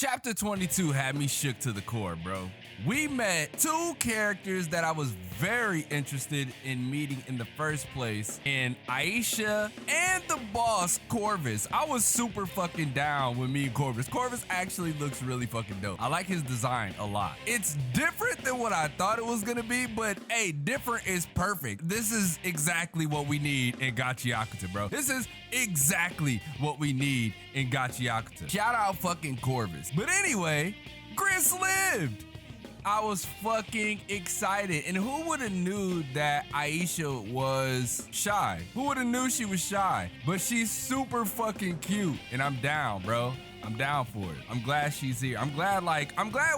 Chapter 22 had me shook to the core, bro. We met two characters that I was very interested in meeting in the first place, in Aisha and the boss, Corvus. I was super fucking down with me and Corvus. Corvus actually looks really fucking dope. I like his design a lot. It's different than what I thought it was gonna be, but hey, different is perfect. This is exactly what we need in Gachiakuta, bro. This is exactly what we need in Gachiakuta. Shout out fucking Corvus. But anyway, Chris lived. I was fucking excited. And who would have knew that Aisha was shy? Who would have knew she was shy? But she's super fucking cute. And I'm down, bro. I'm down for it. I'm glad she's here. I'm glad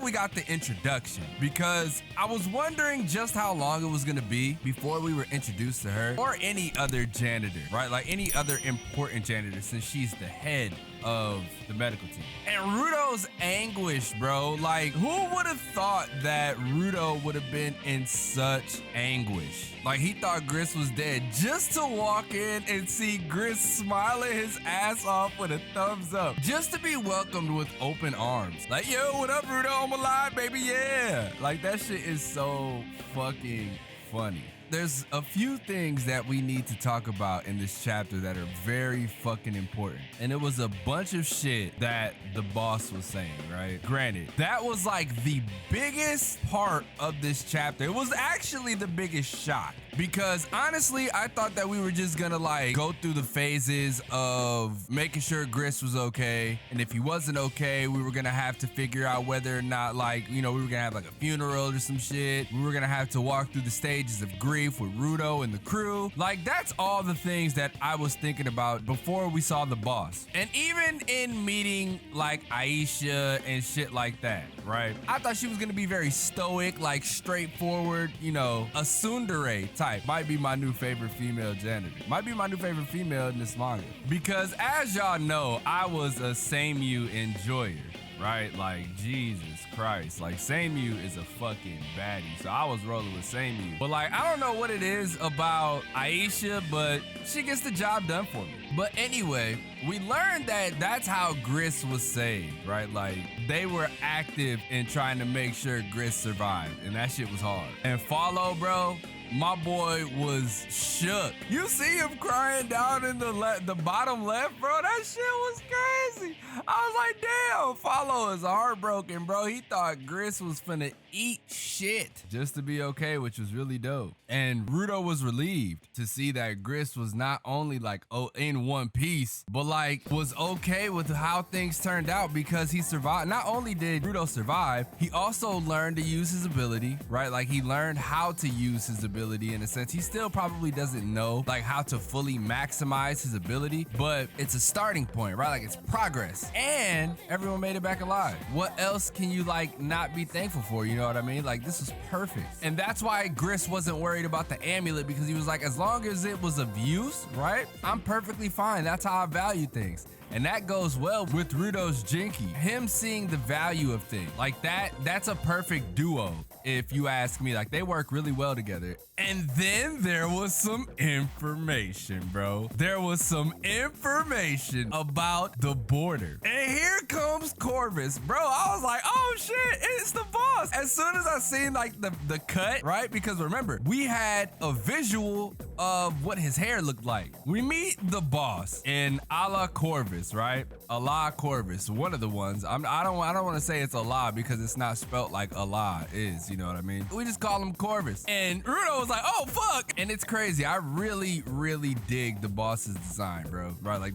we got the introduction, because I was wondering just how long it was gonna be before we were introduced to her or any other janitor, right? Like any other important janitor, since she's the head of the medical team. And Rudo's anguish, bro. Like, who would have thought that Rudo would have been in such anguish? Like, he thought Gris was dead, just to walk in and see Gris smiling his ass off with a thumbs up, just to be welcomed with open arms. Like, yo, what up, Rudo? I'm alive, baby, yeah. Like, that shit is so fucking funny. There's a few things that we need to talk about in this chapter that are very fucking important. And it was a bunch of shit that the boss was saying, right? Granted, that was like the biggest part of this chapter. It was actually the biggest shock, because honestly, I thought that we were just gonna like go through the phases of making sure Gris was okay. And if he wasn't okay, we were gonna have to figure out whether or not, like, you know, we were gonna have like a funeral or some shit. We were gonna have to walk through the stages of grief with Rudo and the crew. Like, that's all the things that I was thinking about before we saw the boss. And even in meeting like Aisha and shit like that, right? I thought she was gonna be very stoic, like straightforward, you know, a tsundere type. Might be my new favorite female janitor. Might be my new favorite female in this manga. Because as y'all know, I was a Seimu enjoyer, right? Like, Jesus Christ, like Seimu is a fucking baddie, so I was rolling with Seimu. But like, I don't know what it is about Aisha, but she gets the job done for me. But anyway, we learned that that's how Gris was saved, right? Like, they were active in trying to make sure Gris survived, and that shit was hard. And Follow, bro, my boy was shook. You see him crying down in the bottom left, bro? That shit was crazy. I was like, damn, Follow is heartbroken, bro. He thought Gris was finna eat shit just to be okay, which was really dope. And Rudo was relieved to see that Gris was not only like in one piece, but like was okay with how things turned out, because he survived. Not only did Rudo survive, he also learned to use his ability, right? Like, he learned how to use his ability in a sense. He still probably doesn't know like how to fully maximize his ability, but it's a starting point, right? Like, it's progress. And everyone made it back alive. What else can you like not be thankful for? You know what I mean? Like, this was perfect. And that's why Gris wasn't worried about the amulet, because he was like, as long as it was of use, right? I'm perfectly fine. That's how I value things. And that goes well with Rudo's Jinky. Him seeing the value of things. Like, that's a perfect duo, if you ask me. Like, they work really well together. And then there was some information, bro. There was some information about the border. And here comes Corvus, bro. I was like, oh shit, it's the boss. As soon as I seen like the cut, right? Because remember, we had a visual of what his hair looked like. We meet the boss in a la Corvus, right? A la Corvus, one of the ones. I don't want to say it's a la, because it's not spelt like Allah is, you know what I mean? We just call him Corvus. And Rudo was like, oh fuck. And it's crazy. I really, really dig the boss's design, bro. Right? Like,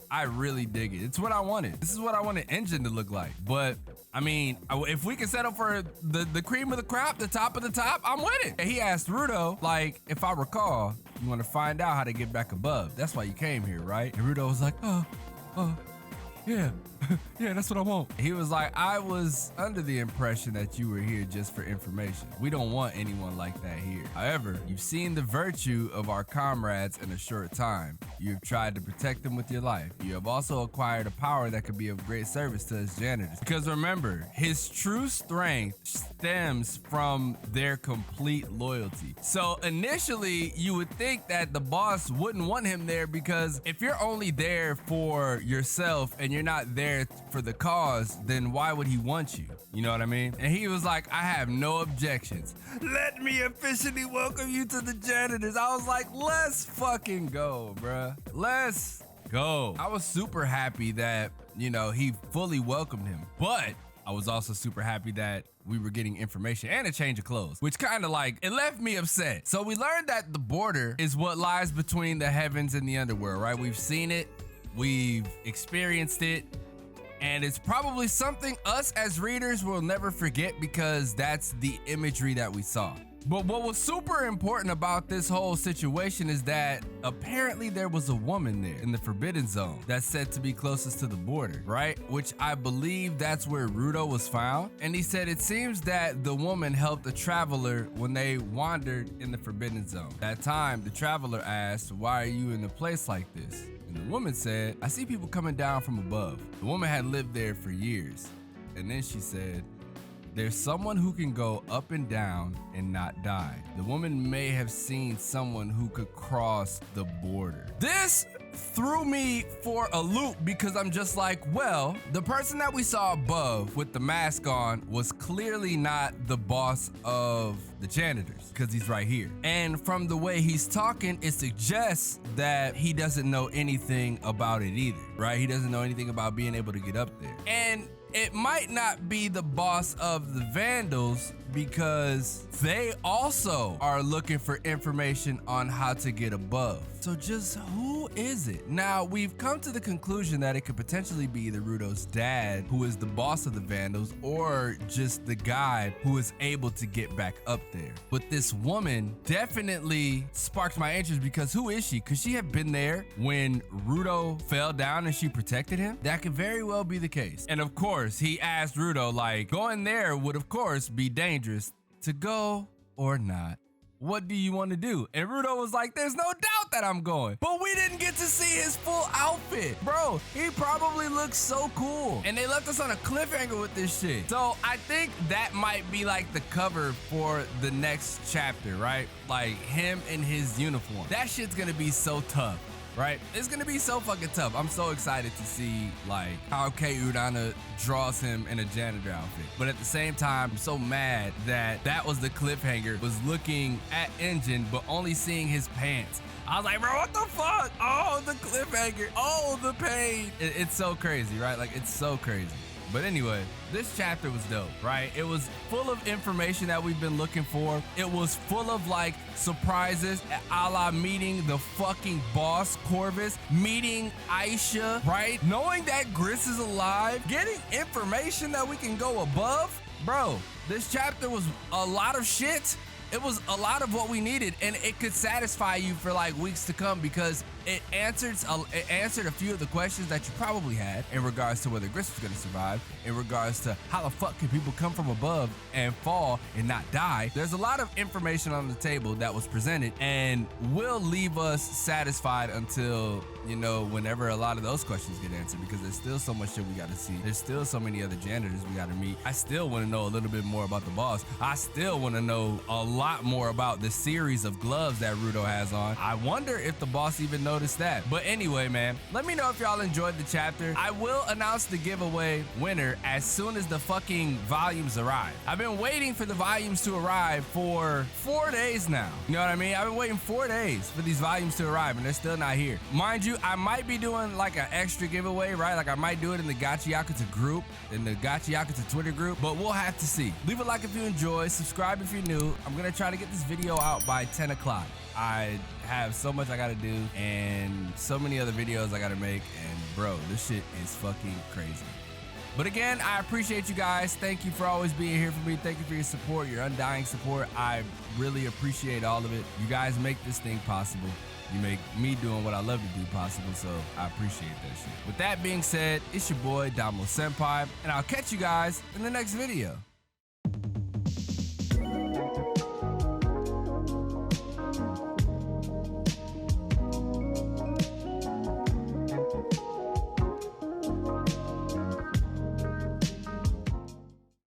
I really dig it. It's what I wanted. This is what I want an engine to look like. But I mean, if we can settle for the cream of the crop, the top of the top, I'm with it. And he asked Rudo, like, if I recall, you want to find out how to get back above. That's why you came here, right? And Rudo was like, yeah. Yeah, that's what I want. He was like, I was under the impression that you were here just for information. We don't want anyone like that here. However, you've seen the virtue of our comrades in a short time. You have tried to protect them with your life. You have also acquired a power that could be of great service to us janitors. Because remember, his true strength stems from their complete loyalty. So initially, you would think that the boss wouldn't want him there, because if you're only there for yourself and and you're not there for the cause, then why would he want you? You know what I mean? And he was like, I have no objections. Let me officially welcome you to the janitors. I was like, let's fucking go, bruh. Let's go. I was super happy that, you know, he fully welcomed him, but I was also super happy that we were getting information and a change of clothes, which kind of like, it left me upset. So we learned that the border is what lies between the heavens and the underworld, right? We've seen it, we've experienced it, and it's probably something us as readers will never forget because that's the imagery that we saw. But what was super important about this whole situation is that apparently there was a woman there in the Forbidden Zone that's said to be closest to the border, right? Which I believe that's where Rudo was found. And he said it seems that the woman helped a traveler when they wandered in the Forbidden Zone. That time, the traveler asked, why are you in a place like this? And the woman said, I see people coming down from above. The woman had lived there for years. And then she said, there's someone who can go up and down and not die. The woman may have seen someone who could cross the border. This threw me for a loop because I'm just like, well, the person that we saw above with the mask on was clearly not the boss of the janitors because he's right here. And from the way he's talking, it suggests that he doesn't know anything about it either, right? He doesn't know anything about being able to get up there. And it might not be the boss of the Vandals because they also are looking for information on how to get above. So just who is it? Now, we've come to the conclusion that it could potentially be either Rudo's dad, who is the boss of the Vandals, or just the guy who is able to get back up there. But this woman definitely sparked my interest because who is she? Could she have been there when Rudo fell down and she protected him? That could very well be the case. And of course, he asked Rudo, like, going there would of course be dangerous. To go or not? What do you want to do? And Rudo was like, there's no doubt that I'm going. But we didn't get to see his full outfit. Bro, he probably looks so cool. And they left us on a cliffhanger with this shit. So I think that might be like the cover for the next chapter, right? Like him in his uniform. That shit's gonna be so tough. Right? It's gonna be so fucking tough. I'm so excited to see like how Kei Urana draws him in a janitor outfit. But at the same time, I'm so mad that that was the cliffhanger, was looking at Engine, but only seeing his pants. I was like, bro, what the fuck? Oh, the cliffhanger. Oh, the pain. It's so crazy, right? Like, it's so crazy. But anyway, this chapter was dope, right? It was full of information that we've been looking for. It was full of like surprises, a la meeting the fucking boss Corvus, meeting Aisha, right? Knowing that Gris is alive, getting information that we can go above. Bro, this chapter was a lot of shit. It was a lot of what we needed, and it could satisfy you for like weeks to come because it answered a few of the questions that you probably had in regards to whether Gris was gonna survive, in regards to how the fuck can people come from above and fall and not die. There's a lot of information on the table that was presented and will leave us satisfied until, you know, whenever a lot of those questions get answered, because there's still so much shit we gotta see. There's still so many other janitors we gotta meet. I still wanna know a little bit more about the boss. I still wanna know a lot more about the series of gloves that Rudo has on. I wonder if the boss even noticed that. But anyway, man, let me know if y'all enjoyed the chapter. I will announce the giveaway winner as soon as the fucking volumes arrive. I've been waiting for the volumes to arrive for 4 days now. You know what I mean? I've been waiting 4 days for these volumes to arrive and they're still not here. Mind you, I might be doing like an extra giveaway, right? Like I might do it in the Gachiakuta group, in the Gachiakuta Twitter group, but we'll have to see. Leave a like if you enjoy, subscribe if you're new. I'm gonna try to get this video out by 10 o'clock. I have so much I gotta do and so many other videos I gotta make, and bro, this shit is fucking crazy. But again, I appreciate you guys. Thank you for always being here for me. Thank you for your support, your undying support. I really appreciate all of it. You guys make this thing possible. You make me doing what I love to do possible, so I appreciate that shit. With that being said, it's your boy, xDomoSenpaix, and I'll catch you guys in the next video.